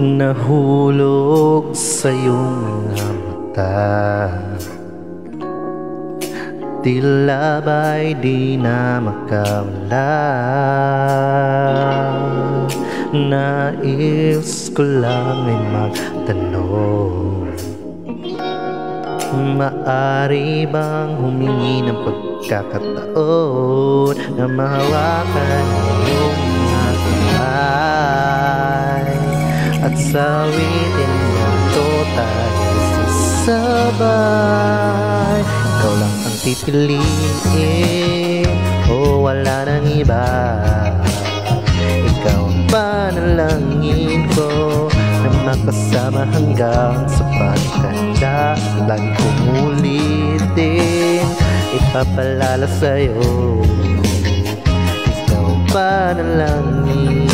nahulog sa iyong mga mata. Tila ba'y di na makawala. Nais ko lang ay magtanong, maari bang humingi ng pagkakataon na mahawakan iyong mga kamay at sawitin na ito tayo sasabay? Ikaw lang ang pipiliin o wala nang iba. Ikaw ang panalangin ko na makasama hanggang sa pagtanda. Lagi kong ulitin, ipapalala sa'yo. Ikaw ang panalangin,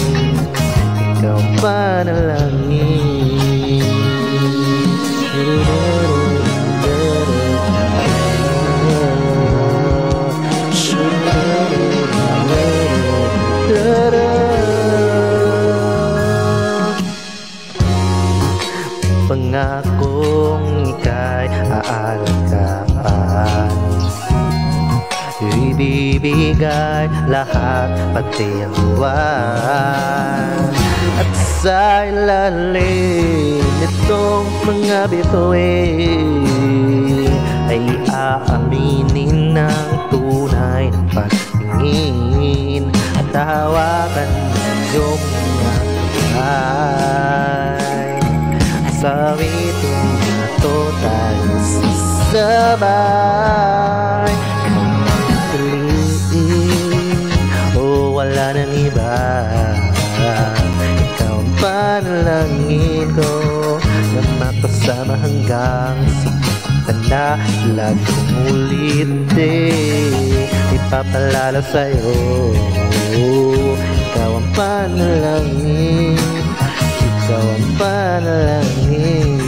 ikaw ang panalangin. Pangakong ika'y aalagaan, ibibigay lahat pati ang buwan. At sa ilalim nitong mga bituin ay aaminin ng tunay ng pagtingin at hawakan ng iyong mga kamay. Sawitin na ito tayo sasabay. Kung piliin o wala nang iba, ikaw ang panalangin ko na makasama hanggang sa pagtanda. Lagi kong ulitin, ipapalala sa'yo. Ikaw ang panalangin, ikaw ang panalangin.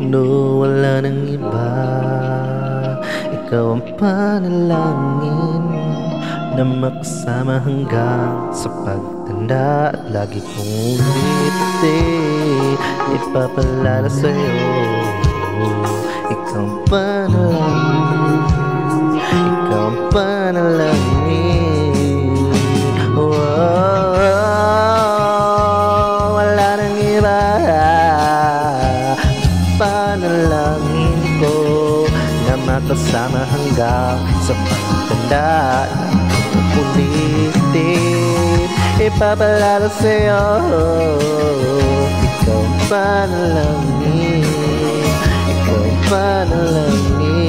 No, wala nang iba. Ikaw ang panalangin na makasama hanggang sa pagtanda. At lagi kong ulitin, ipapalala sa'yo. Ikaw ang panalangin, ikaw ang panalangin. Wala nang iba. Panalangin ko na makasama hanggang sa pagtanda. Ulitin, ipapalala sa'yo. Ikaw ang panalangin, ikaw ang panalangin.